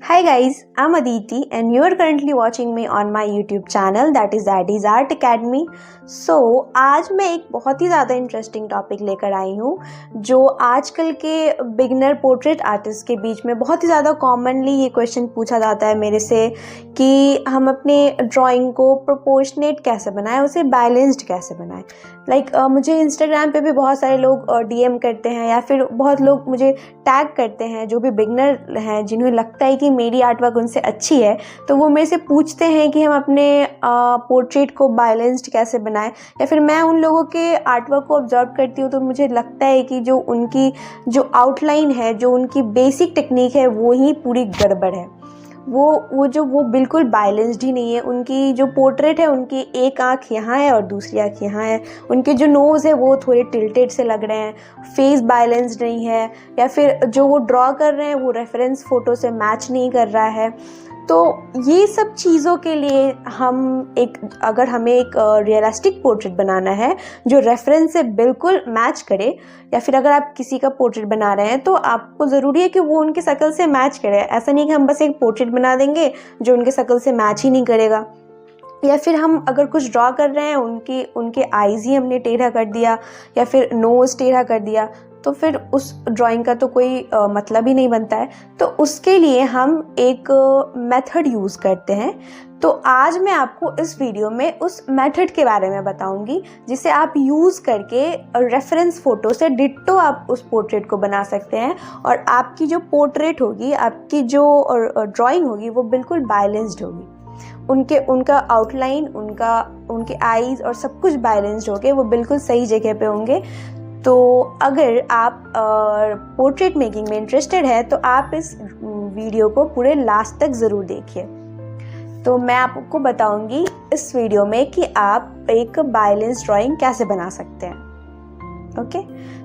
Hi guys, I'm Aditi and you are currently watching me on my YouTube channel that is Daddy's Art Academy. So आज मैं एक बहुत ही ज़्यादा interesting topic लेकर आई हूँ जो आजकल के बिगनर पोर्ट्रेट आर्टिस्ट के बीच में बहुत ही ज़्यादा कॉमनली ये क्वेश्चन पूछा जाता है मेरे से कि हम अपने ड्राइंग को प्रोपोर्शनेट कैसे बनाएं, उसे बैलेंस्ड कैसे बनाएं। मुझे इंस्टाग्राम पे भी बहुत सारे लोग डीएम करते हैं या फिर बहुत लोग मुझे टैग करते हैं जो भी बिगनर हैं जिन्हें लगता है कि मेरी आर्ट वर्क उनसे अच्छी है, तो वो मेरे से पूछते हैं कि हम अपने पोर्ट्रेट को बैलेंस्ड कैसे बनाएं। या फिर मैं उन लोगों के आर्ट वर्क को ऑब्जर्व करती हूँ तो मुझे लगता है कि जो उनकी जो आउटलाइन है, जो उनकी बेसिक टेक्निक है, वो ही पूरी गड़बड़ है। वो बिल्कुल बैलेंस्ड ही नहीं है। उनकी जो पोर्ट्रेट है, उनकी एक आँख यहाँ है और दूसरी आँख यहाँ है। उनके जो नोज़ है वो थोड़े टिल्टेड से लग रहे हैं, फेस बैलेंस्ड नहीं है, या फिर जो वो ड्रॉ कर रहे हैं वो रेफरेंस फ़ोटो से मैच नहीं कर रहा है। तो ये सब चीज़ों के लिए अगर हमें एक रियलिस्टिक पोर्ट्रेट बनाना है जो रेफरेंस से बिल्कुल मैच करे, या फिर अगर आप किसी का पोर्ट्रेट बना रहे हैं तो आपको ज़रूरी है कि वो उनकी शक्ल से मैच करे। ऐसा नहीं कि हम बस एक पोर्ट्रेट बना देंगे जो उनके शक्ल से मैच ही नहीं करेगा। या फिर हम अगर कुछ ड्रॉ कर रहे हैं, उनके आईज़ ही हमने टेढ़ा कर दिया या फिर नोज़ टेढ़ा कर दिया, तो फिर उस ड्राइंग का तो कोई मतलब ही नहीं बनता है। तो उसके लिए हम एक मेथड यूज़ करते हैं। तो आज मैं आपको इस वीडियो में उस मेथड के बारे में बताऊंगी जिसे आप यूज़ करके रेफरेंस फ़ोटो से डिट्टो आप उस पोर्ट्रेट को बना सकते हैं और आपकी जो पोर्ट्रेट होगी, आपकी जो ड्राइंग होगी, वो बिल्कुल बैलेंस्ड होगी। उनका आउटलाइन, उनके आईज़ और सब कुछ बैलेंस्ड होंगे, वो बिल्कुल सही जगह पे होंगे। तो अगर आप पोर्ट्रेट मेकिंग में इंटरेस्टेड है तो आप इस वीडियो को पूरे लास्ट तक ज़रूर देखिए। तो मैं आपको बताऊंगी इस वीडियो में कि आप एक बैलेंस ड्राइंग कैसे बना सकते हैं। Okay,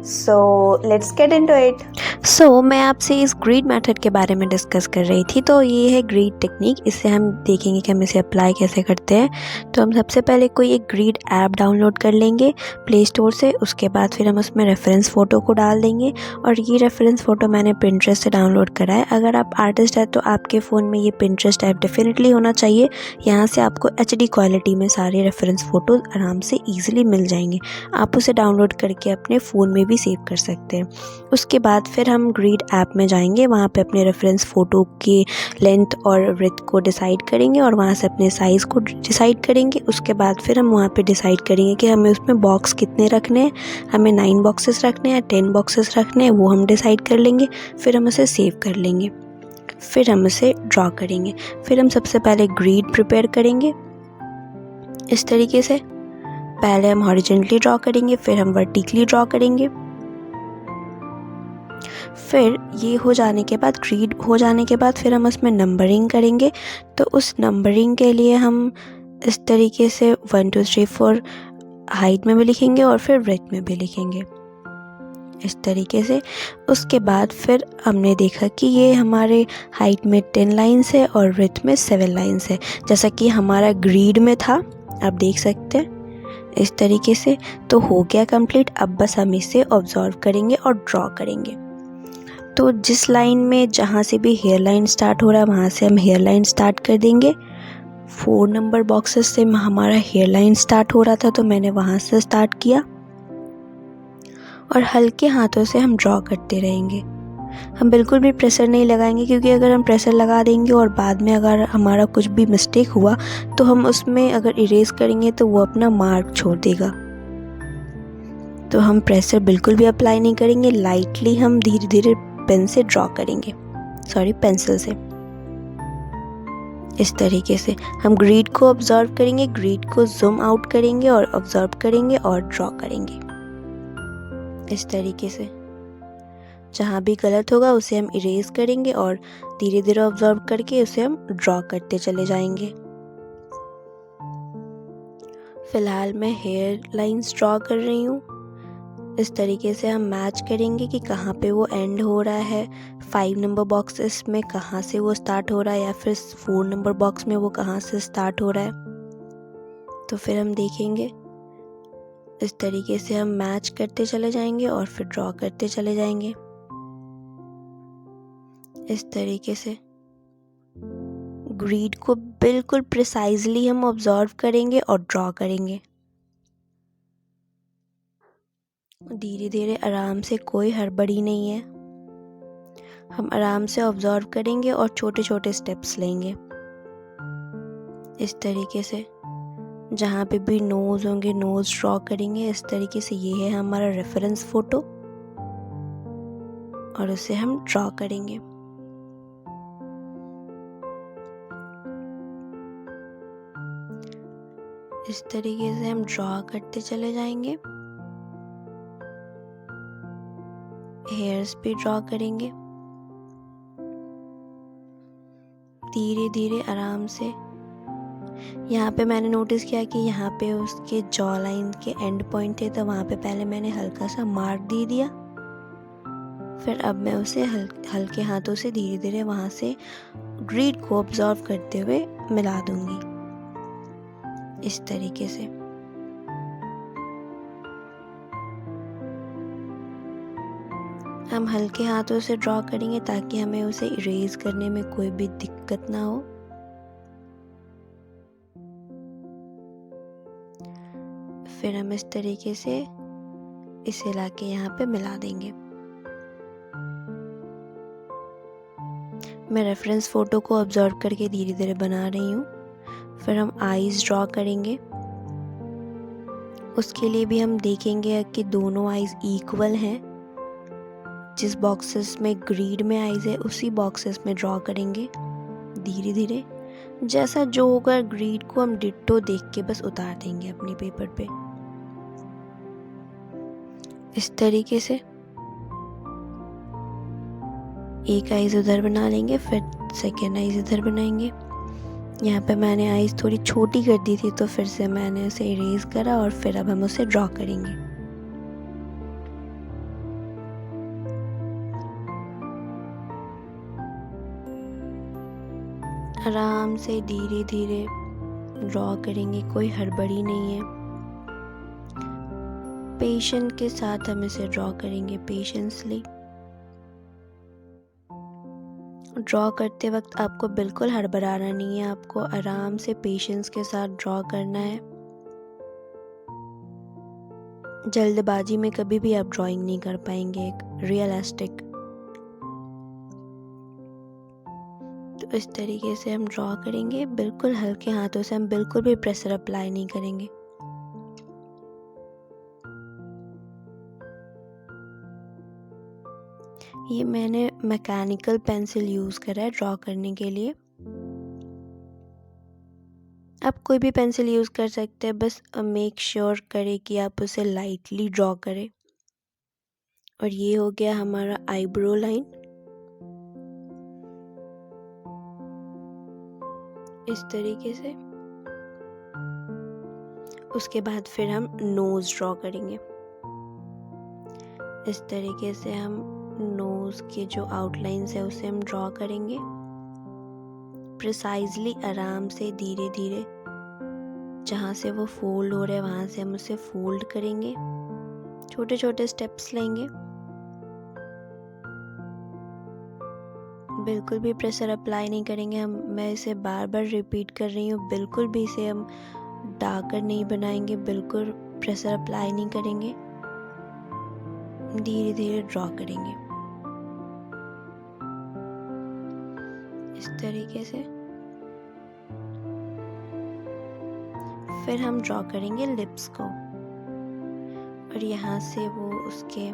so let's get into it. So मैं आपसे इस ग्रिड मेथड के बारे में डिस्कस कर रही थी। तो ये है ग्रिड टेक्निक। इससे हम देखेंगे कि हम इसे अप्लाई कैसे करते हैं। तो हम सबसे पहले कोई एक ग्रिड ऐप डाउनलोड कर लेंगे प्ले स्टोर से। उसके बाद फिर हम उसमें रेफरेंस फ़ोटो को डाल देंगे, और ये रेफरेंस फ़ोटो मैंने पिंटरेस्ट से डाउनलोड करा है। अगर आप आर्टिस्ट है तो आपके फ़ोन में ये पिंटरेस्ट ऐप डेफिनेटली होना चाहिए। यहाँ से आपको HD क्वालिटी में सारे रेफरेंस फ़ोटोज़ आराम से ईजिली मिल जाएंगे। आप उसे डाउनलोड करके अपने फ़ोन में भी सेव कर सकते हैं। उसके बाद फिर हम ग्रिड ऐप में जाएंगे, वहाँ पे अपने रेफरेंस फ़ोटो की लेंथ और विड्थ को डिसाइड करेंगे और वहाँ से अपने साइज़ को डिसाइड करेंगे। उसके बाद फिर हम वहाँ पे डिसाइड करेंगे कि हमें उसमें बॉक्स कितने रखने हैं। हमें 9 बॉक्सेस रखने हैं, 10 बॉक्सेस रखने हैं, वो हम डिसाइड कर लेंगे। फिर हम उसे सेव कर लेंगे, फिर हम उसे ड्रॉ करेंगे। फिर हम सबसे पहले ग्रिड प्रिपेयर करेंगे इस तरीके से। पहले हम हॉरिजॉन्टली ड्रॉ करेंगे, फिर हम वर्टिकली ड्रॉ करेंगे। फिर ये हो जाने के बाद, ग्रिड हो जाने के बाद, फिर हम उसमें नंबरिंग करेंगे। तो उस नंबरिंग के लिए हम इस तरीके से 1 2 3 4 हाइट में भी लिखेंगे और फिर ब्रेथ में भी लिखेंगे इस तरीके से। उसके बाद फिर हमने देखा कि ये हमारे हाइट में 10 लाइन्स है और ब्रेथ में 7 लाइन्स है, जैसा कि हमारा ग्रिड में था। आप देख सकते हैं इस तरीके से। तो हो गया कंप्लीट। अब बस हम इसे ऑब्जर्व करेंगे और ड्रॉ करेंगे। तो जिस लाइन में जहाँ से भी हेयर लाइन स्टार्ट हो रहा है वहाँ से हम हेयर लाइन स्टार्ट कर देंगे। 4 नंबर बॉक्सेस से हमारा हेयर लाइन स्टार्ट हो रहा था तो मैंने वहाँ से स्टार्ट किया, और हल्के हाथों से हम ड्रॉ करते रहेंगे। हम बिल्कुल भी प्रेशर नहीं लगाएंगे, क्योंकि अगर हम प्रेशर लगा देंगे और बाद में अगर हमारा कुछ भी मिस्टेक हुआ तो हम उसमें अगर इरेज करेंगे तो वो अपना मार्क छोड़ देगा। तो हम प्रेशर बिल्कुल भी अप्लाई नहीं करेंगे। लाइटली हम धीरे धीरे पेन से ड्रॉ करेंगे, पेंसिल से इस तरीके से। हम ग्रिड को ऑब्जर्व करेंगे, ग्रिड को जूम आउट करेंगे और ऑब्जर्व करेंगे और ड्रॉ करेंगे इस तरीके से। जहाँ भी गलत होगा उसे हम इरेज करेंगे और धीरे धीरे ऑब्जर्व करके उसे हम ड्रॉ करते चले जाएंगे। फिलहाल मैं हेयर लाइंस ड्रॉ कर रही हूँ। इस तरीके से हम मैच करेंगे कि कहाँ पे वो एंड हो रहा है। 5 नंबर बॉक्सेस में कहाँ से वो स्टार्ट हो रहा है, या फिर 4 नंबर बॉक्स में वो कहाँ से स्टार्ट हो रहा है। तो फिर हम देखेंगे इस तरीके से हम मैच करते चले जाएंगे और फिर ड्रॉ करते चले जाएंगे इस तरीके से। ग्रिड को बिल्कुल प्रिसाइजली हम ऑब्जर्व करेंगे और ड्रॉ करेंगे। धीरे धीरे आराम से, कोई हड़बड़ी नहीं है। हम आराम से ऑब्जर्व करेंगे और छोटे छोटे स्टेप्स लेंगे। इस तरीके से जहाँ पे भी नोज होंगे नोज ड्रॉ करेंगे। इस तरीके से ये है हमारा रेफरेंस फोटो और उसे हम ड्रॉ करेंगे। इस तरीके से हम ड्रॉ करते चले जाएंगे। हेयर्स भी ड्रॉ करेंगे धीरे धीरे आराम से। यहाँ पे मैंने नोटिस किया कि यहाँ पे उसके जॉ लाइन के एंड पॉइंट थे, तो वहाँ पे पहले मैंने हल्का सा मार्क दे दिया। फिर अब मैं उसे हल्के हाथों से धीरे धीरे वहाँ से ग्रिड को ऑब्जर्व करते हुए मिला दूंगी। इस तरीके से हम हल्के हाथों से ड्रॉ करेंगे ताकि हमें उसे इरेज करने में कोई भी दिक्कत ना हो। फिर हम इस तरीके से इसे लाके यहाँ पे मिला देंगे। मैं रेफरेंस फोटो को ऑब्जर्व करके धीरे धीरे बना रही हूँ। फिर हम आईज ड्रॉ करेंगे। उसके लिए भी हम देखेंगे कि दोनों आईज इक्वल हैं। जिस बॉक्सेस में ग्रिड में आईज है उसी बॉक्सेस में ड्रॉ करेंगे धीरे धीरे। जैसा जो होगा ग्रिड को हम डिट्टो देख के बस उतार देंगे अपने पेपर पे। इस तरीके से एक आईज उधर बना लेंगे, फिर सेकेंड आईज इधर बनाएंगे। यहाँ पे मैंने आईज थोड़ी छोटी कर दी थी, तो फिर से मैंने उसे इरेज करा और फिर अब हम उसे ड्रॉ करेंगे। आराम से धीरे धीरे ड्रॉ करेंगे, कोई हड़बड़ी नहीं है। पेशेंस के साथ हम इसे ड्रॉ करेंगे, पेशेंसली। ड्रॉ करते वक्त आपको बिल्कुल हड़बड़ाना नहीं है, आपको आराम से पेशेंस के साथ ड्रॉ करना है। जल्दबाजी में कभी भी आप ड्राइंग नहीं कर पाएंगे एक रियलिस्टिक। तो इस तरीके से हम ड्रॉ करेंगे, बिल्कुल हल्के हाथों से। हम बिल्कुल भी प्रेशर अप्लाई नहीं करेंगे। ये मैंने मैकेनिकल पेंसिल यूज़ करा है ड्रॉ करने के लिए। आप कोई भी पेंसिल यूज़ कर सकते हैं, बस मेक श्योर करें कि आप उसे लाइटली ड्रॉ करें। और ये हो गया हमारा आईब्रो लाइन। इस तरीके से उसके बाद फिर हम नोज़ ड्रॉ करेंगे। इस तरीके से हम नोज़ के जो आउटलाइंस है उसे हम ड्रॉ करेंगे प्रिसाइजली, आराम से, धीरे धीरे। जहाँ से वो फोल्ड हो रहा है वहाँ से हम उसे फोल्ड करेंगे। छोटे छोटे स्टेप्स लेंगे, बिल्कुल भी प्रेशर अप्लाई नहीं करेंगे। मैं इसे बार बार रिपीट कर रही हूँ, बिल्कुल भी इसे हम डार्कर नहीं बनाएंगे, बिल्कुल प्रेशर अप्लाई नहीं करेंगे। धीरे धीरे ड्रॉ करेंगे इस तरीके से। फिर हम ड्रॉ करेंगे लिप्स को, और यहाँ से वो उसके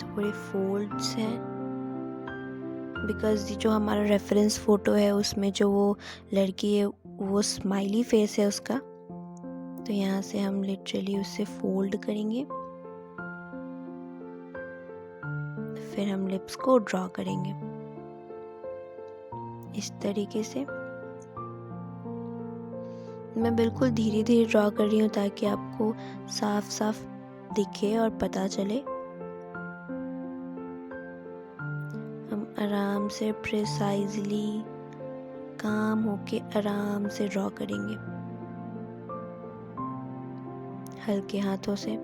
थोड़े फोल्ड्स हैं, बिकॉज जो हमारा रेफरेंस फ़ोटो है उसमें जो वो लड़की है वो स्माइली फेस है उसका, तो यहाँ से हम लिटरली उसे फोल्ड करेंगे। फिर हम लिप्स को ड्रॉ करेंगे इस तरीके से। मैं बिल्कुल धीरे धीरे ड्रॉ कर रही हूँ ताकि आपको साफ साफ दिखे और पता चले। हम आराम से प्रिसाइजली काम होके आराम से ड्रॉ करेंगे हल्के हाथों से।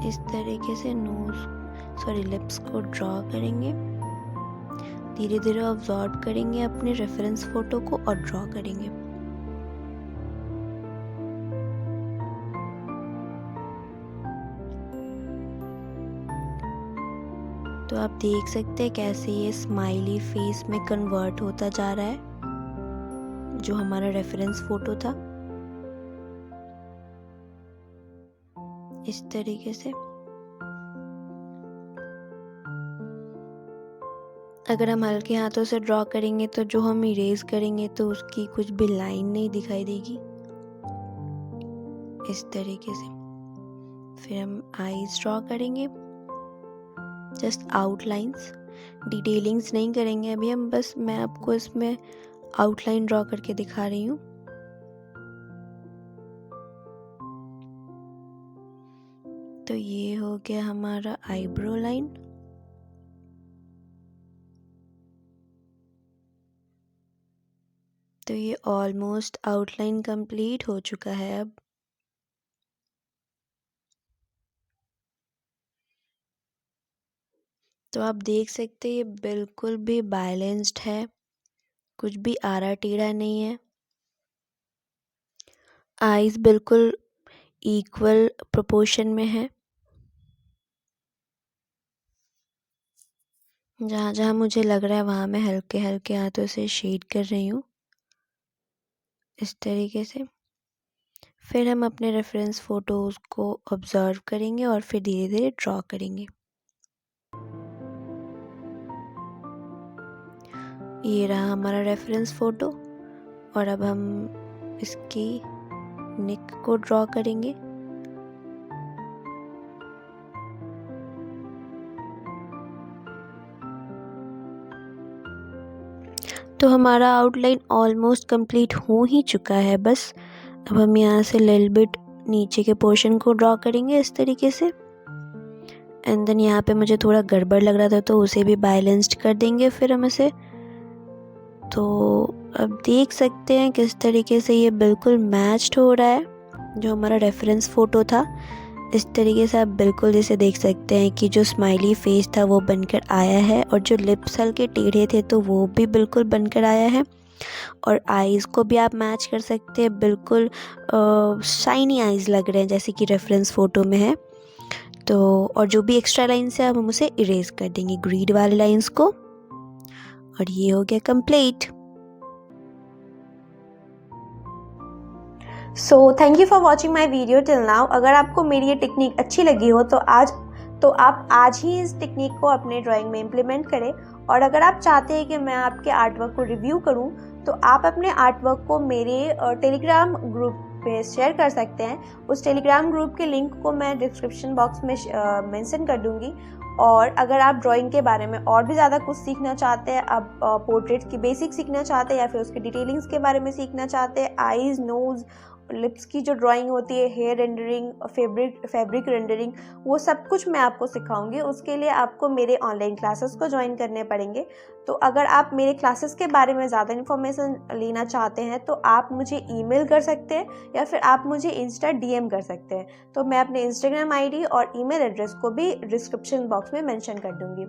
इस तरीके से लिप्स को ड्रॉ करेंगे। धीरे धीरे ऑब्जर्व करेंगे अपने रेफरेंस फोटो को और ड्रॉ करेंगे। तो आप देख सकते हैं कैसे ये स्माइली फेस में कन्वर्ट होता जा रहा है जो हमारा रेफरेंस फोटो था। इस तरीके से अगर हम हल्के हाथों से ड्रॉ करेंगे तो जो हम इरेज करेंगे तो उसकी कुछ भी लाइन नहीं दिखाई देगी। इस तरीके से फिर हम आईज ड्रॉ करेंगे, जस्ट आउटलाइंस, डिटेलिंग्स नहीं करेंगे अभी हम, बस मैं आपको इसमें आउटलाइन ड्रॉ करके दिखा रही हूँ। तो ये हो गया हमारा आईब्रो लाइन। तो ये ऑलमोस्ट आउटलाइन कंप्लीट हो चुका है अब। तो आप देख सकते हैं ये बिल्कुल भी बैलेंस्ड है, कुछ भी आड़ा टेढ़ा नहीं है। आईज बिल्कुल इक्वल प्रोपोर्शन में है। जहाँ जहाँ मुझे लग रहा है वहाँ मैं हल्के हल्के हाथों से शेड कर रही हूँ, इस तरीके से। फिर हम अपने रेफरेंस फ़ोटोज़ को ऑब्ज़र्व करेंगे और फिर धीरे धीरे ड्रॉ करेंगे। ये रहा हमारा रेफरेंस फ़ोटो और अब हम इसकी नेक को ड्रॉ करेंगे। तो हमारा आउटलाइन ऑलमोस्ट कंप्लीट हो ही चुका है बस। अब हम यहाँ से लिटिल बिट नीचे के पोर्शन को ड्रॉ करेंगे इस तरीके से। एंड देन यहाँ पे मुझे थोड़ा गड़बड़ लग रहा था तो उसे भी बैलेंस्ड कर देंगे फिर हम इसे। तो अब देख सकते हैं किस तरीके से ये बिल्कुल मैच्ड हो रहा है जो हमारा रेफरेंस फ़ोटो था। इस तरीके से आप बिल्कुल इसे देख सकते हैं कि जो स्माइली फेस था वो बनकर आया है और जो लिप्स हल्के टेढ़े थे तो वो भी बिल्कुल बनकर आया है। और आईज़ को भी आप मैच कर सकते हैं, बिल्कुल शाइनी आईज़ लग रहे हैं जैसे कि रेफरेंस फ़ोटो में है। तो और जो भी एक्स्ट्रा लाइन्स है अब हम उसे इरेज कर देंगे, ग्रीड वाले लाइन्स को। और ये हो गया complete. So thank you for watching my video till now. अगर आपको मेरी ये टेक्निक अच्छी लगी हो तो आप आज ही इस टेक्निक को अपने ड्राइंग में इम्प्लीमेंट करें। और अगर आप चाहते हैं कि मैं आपके आर्टवर्क को रिव्यू करूं तो आप अपने आर्टवर्क को मेरे टेलीग्राम ग्रुप पे शेयर कर सकते हैं। उस टेलीग्राम ग्रुप के लिंक को मैं डिस्क्रिप्शन बॉक्स में मेंशन कर दूंगी। और अगर आप ड्राइंग के बारे में और भी ज़्यादा कुछ सीखना चाहते हैं, आप पोर्ट्रेट की बेसिक सीखना चाहते हैं या फिर उसके डिटेलिंग्स के बारे में सीखना चाहते हैं, आईज़, नोज़, लिप्स की जो ड्राइंग होती है, हेयर रेंडरिंग, फैब्रिक रेंडरिंग, वो सब कुछ मैं आपको सिखाऊंगी। उसके लिए आपको मेरे ऑनलाइन क्लासेस को ज्वाइन करने पड़ेंगे। तो अगर आप मेरे क्लासेस के बारे में ज़्यादा इन्फॉर्मेशन लेना चाहते हैं तो आप मुझे ईमेल कर सकते हैं या फिर आप मुझे इंस्टा डीएम कर सकते हैं। तो मैं अपने इंस्टाग्राम आईडी और ईमेल एड्रेस को भी डिस्क्रिप्शन बॉक्स में मेंशन कर दूंगी।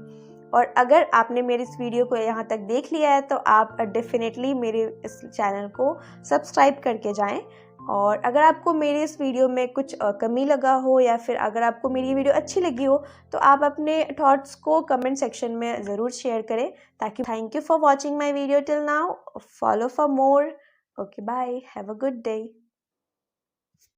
और अगर आपने मेरी इस वीडियो को यहाँ तक देख लिया है तो आप डेफिनेटली मेरे इस चैनल को सब्सक्राइब करके जाएं। और अगर आपको मेरे इस वीडियो में कुछ कमी लगा हो या फिर अगर आपको मेरी वीडियो अच्छी लगी हो तो आप अपने थॉट्स को कमेंट सेक्शन में ज़रूर शेयर करें ताकि। Thank you for watching my video till now, follow for more. Okay, bye, have a good day.